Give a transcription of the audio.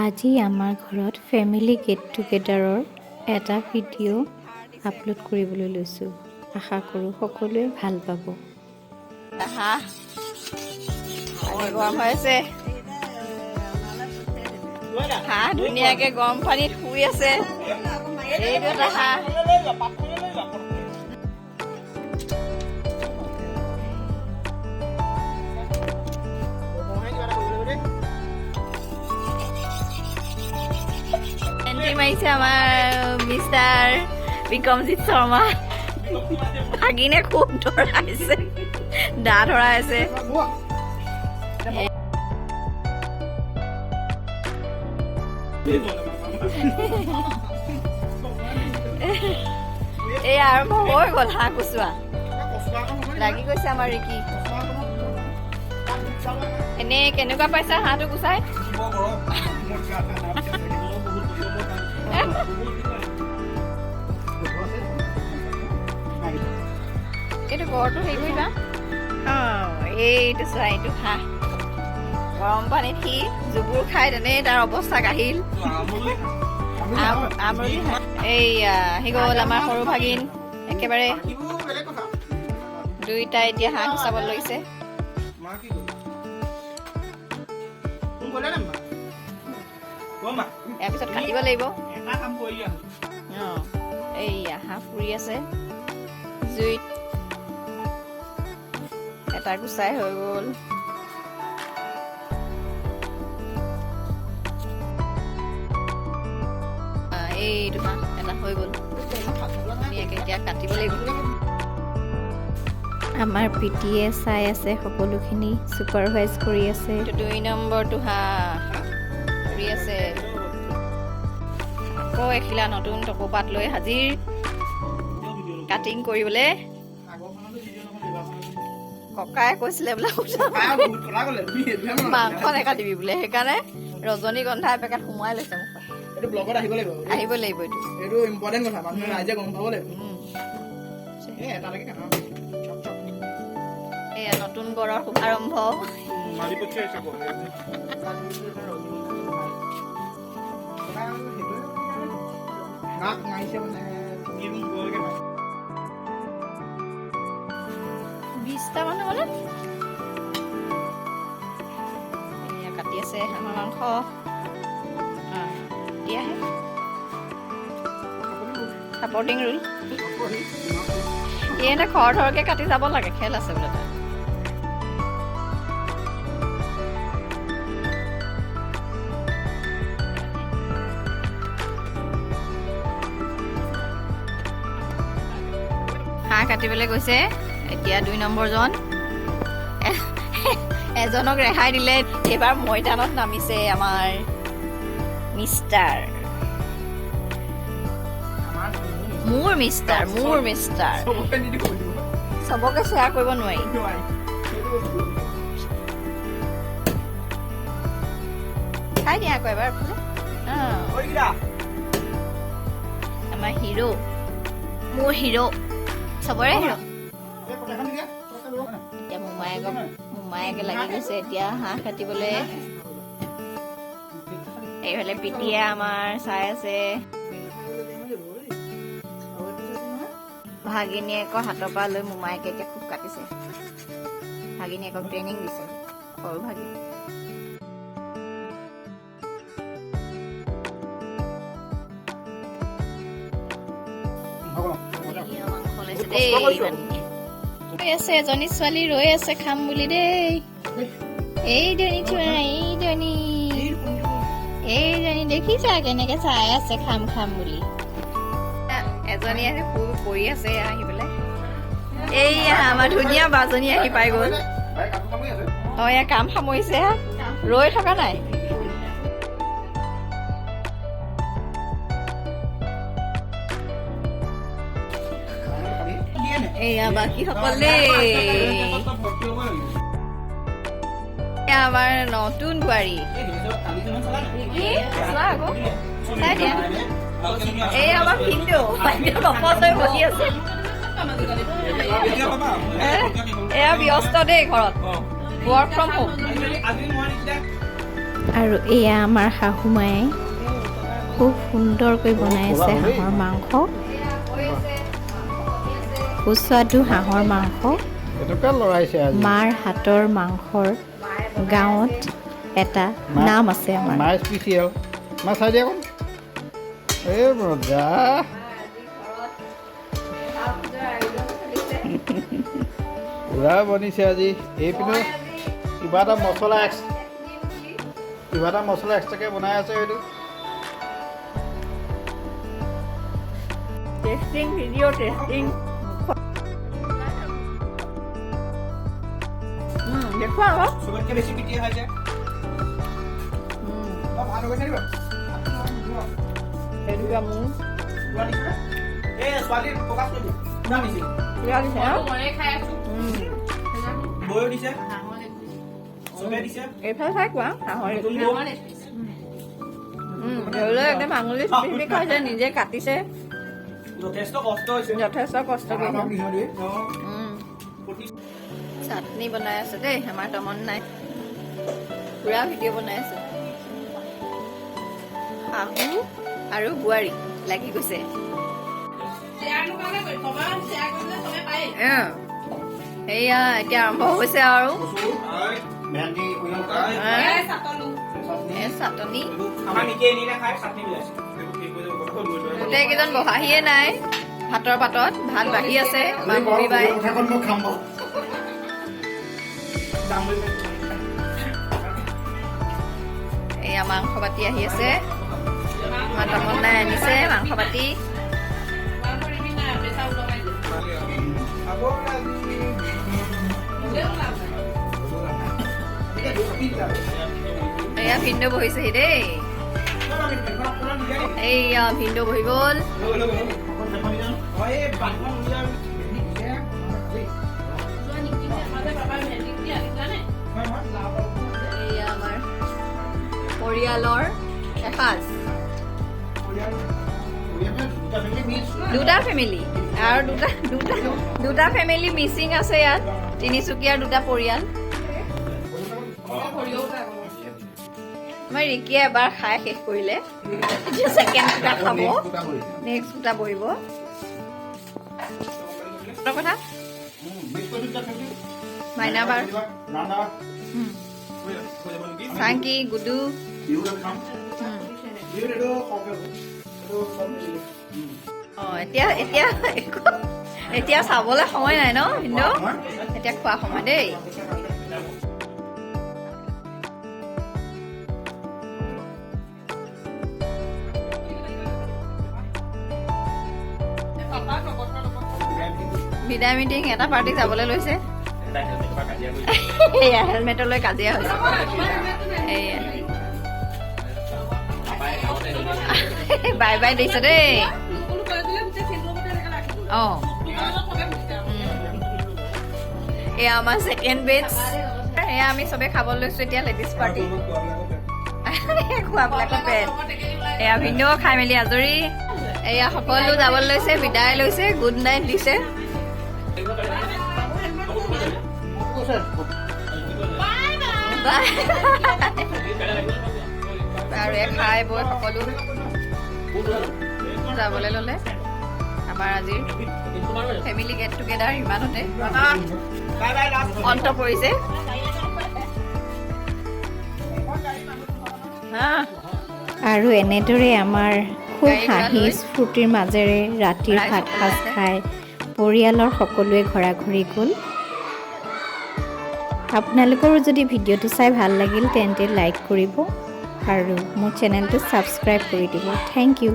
আজি আমাৰ ঘৰত ফেমিলি গেট টুগেডাৰৰ এটা ভিডিঅ' আপলোড কৰিবলৈ লৈছোঁ। আশা কৰোঁ সকলোৱে ভাল পাব। গৰম হৈ আছে, হাঁহ ধুনীয়াকে গৰম পানীত শুই আছে। এইটো এটা হাঁহ। মাৰিছে আমাৰ মিষ্টাৰ বিক্ৰমজিৎ শৰ্মা। ভাগিনে খুব ধৰাইছে, দা ধৰাইছে। এই আৰম্ভ হৈ গ'ল হাঁহ কুচোৱা, লাগি গৈছে আমাৰ ৰিকি। এনে কেনেকুৱা পাইছা হাঁহটো কুচাই? এইটো গড়টো হেৰি কৰিবা। এইটো চোৱা, এইটো হাঁহ গৰম পানীত সি জুবুৰ খাই তেনেই তাৰ অৱস্থা কাহিল। আমৰলি হাঁহ এইয়া আহি গ'ল আমাৰ সৰু ভাগিন। একেবাৰে দুইটা এতিয়া হাঁহ কুচাব লৈছে। ইয়াৰ পিছত কাটিব লাগিব। এইয়া হাঁহ ফুৰি আছে জুইত, এটা গুচাই হৈ গ'ল। এইটো হাঁহ এটা হৈ গ'ল, ধুনীয়াকে এতিয়া কাটিব লাগিব। আমাৰ পিটিয়ে চাই আছে, সকলোখিনি ছুপাৰভাইজ কৰি আছে। এইটো 2 নম্বৰটো হাঁহ ফুৰি আছে। আকৌ এখিলা নতুন টকৌপাত লৈ হাজিৰ কাটিং কৰিবলৈ। ককাই কৈছিলে বোলে মাংস নেকাটিবি বোলে, সেইকাৰণে ৰজনীগন্ধা এপেকেট সোমোৱাই লৈছে মোক। এইটো ব্লগত আহিব লাগিব, আহিব লাগিব। এইটো ইম্পৰ্টেণ্ট কথা, মানুহে ৰাইজে গম পাব লাগিব। এয়া নতুন বৰৰ শুভাৰম্ভ। বিশটা মানুহ মানে কাটি আছে হাঁহৰ মাংস। এতিয়াহে সাপৰ্টিং ৰোল এনে খৰ ধৰকে কাটি যাব লাগে, খেল আছে বোলে তাৰ। হাঁহ কাটিবলৈ গৈছে এতিয়া 2 নম্বৰজন। এজনক ৰেহাই দিলে। এইবাৰ ময়দানত নামিছে আমাৰ মিষ্টাৰ। মোৰ মিষ্টাৰ চবকে শ্বেয়াৰ কৰিব নোৱাৰি। খাই দিয়া আকৌ এবাৰ। আমাৰ হিৰো, মোৰ হিৰো, চবৰে হিৰো। এতিয়া মোমায়েকে লাগি গৈছে এতিয়া হাঁহ কাটিবলে। এইফালে পিটিয়ে আমাৰ চাই আছে। ভাগিনীয়েকৰ হাতৰ পৰা লৈ মোমায়েকে এতিয়া খুব কাটিছে। ভাগিনীয়েকক ট্ৰেইনিং দিছে, সৰু ভাগিনী। আছে এজনী ছোৱালী ৰৈ আছে খাম বুলি দেই। এইজনী দেখিছা কেনেকে চাই আছে খাম বুলি। এজনী আহি পৰি আছে আহি পেলাই। এইয়া আমাৰ ধুনীয়া বাজনী আহি পাই গ'ল। এয়া কাম সামৰিছে, ৰৈ থকা নাই। এয়া বাকী সকল দেই, আমাৰ নতুন বোৱাৰী। এই আমাৰ ভিনদেউ নপচ হৈ বহি আছে। এয়া ব্যস্ত দেই ঘৰত, ৱৰ্ক ফ্ৰম হোম। আৰু এয়া আমাৰ শাহুমায়ে খুব সুন্দৰকৈ বনাই আছে হাঁহৰ মাংস, সুস্বাদু হাঁহৰ মাংস। মাৰ হাতৰ মাংসৰ গাঁৱত এটা নাম আছে আমাৰ। পুৰা বনিছে আজি। এইপিনে কিবা এটা মছলা এক্সট্ৰাকৈ বনাই আছে এইটো। টেষ্টিং ভিডিঅ' টেষ্টিং দেখুৱা আকৌ চবতকৈ বেছি পিটিয়ে খাইছে। ভাল হৈ গৈছে সেইটোকে মোৰ এই ছোৱালী ফকাচ কৰি দিয়ে পুৰা নিছে পুৰা দিছে ন? বৈও দিছে চবে দিছে। এইফালে চাই কোৱা হাঁহৰ ধৰিলৈ একদম আঙুলি চুপি খাইছে, নিজে কাটিছে, যথেষ্ট কষ্ট হৈছে। যথেষ্ট কষ্ট কৰিছে। চাটনি বনাই আছে দেই আমাৰ তমন নাই, পুৰা ভিডিঅ' বনাই আছে। শাহু আৰু বোৱাৰী লাগি গৈছে। সেয়া এতিয়া আৰম্ভ হৈছে আৰু চাটনি। গোটেই কেইজন বহাহিয়ে নাই ভাতৰ পাতত, ভাত বাঢ়ি আছে। মামী বাই এয়া মাংস বাতি আহি আছে, আমাৰ তমন্নাই আনিছে মাংস বাতি। এয়া ভিন্দু বহিছেহি দেই, এইয়া ভিন্দু বহি গ'ল। এইয়া আমাৰ পৰিয়ালৰ এসাঁজ, দুটা ফেমিলি আৰু দুটা ফেমিলি মিচিং আছে ইয়াত, তিনিচুকীয়াৰ দুটা পৰিয়াল। মই ৰিকিয়ে এবাৰ খাই শেষ কৰিলে, এতিয়া ছেকেণ্ড দুটা খাব, নেক্সট দুটা বহিব। কথা মাইনা বাৰ চাংকি গুডু এতিয়া চাবলৈ সময় নাই ন ভিন্দু, এতিয়া খোৱা সময় দেই। বিদায় মিটিং এটা পাৰ্টিক যাবলৈ লৈছে। এয়া হেলমেটলৈ কাজিয়া হৈছে। এয়া বাই বাই দিছে দেই। অঁ এয়া আমাৰ ছেকেণ্ড বেটছ, এয়া আমি চবে খাব লৈছো এতিয়া লেডিজ পাৰ্টি। খোৱাবিলাকৰ পেট এয়া ভিন্দু খাই মেলি আজৰি। এয়া সকলো যাবলৈ লৈছে, বিদায় লৈছে, গুড নাইট দিছে। আৰু খাই বৈ সকলো যাবলৈ ল'লে। আমাৰ আজিৰ ফেমিলি গেট টুগেডাৰ ইমানতে অন্ত পৰিছে। আৰু এনেদৰে আমাৰ খুব হাঁহি স্ফূৰ্তিৰ মাজেৰে ৰাতিৰ ভাত সাজ খাই পৰিয়ালৰ সকলোৱে ঘৰা ঘৰি গ'ল। আপোনালোকৰো যদি ভিডিঅ'টো চাই ভাল লাগিল তেন্তে লাইক কৰিব আৰু মোৰ চেনেলটো ছাবস্ক্ৰাইব কৰি দিব। Thank U.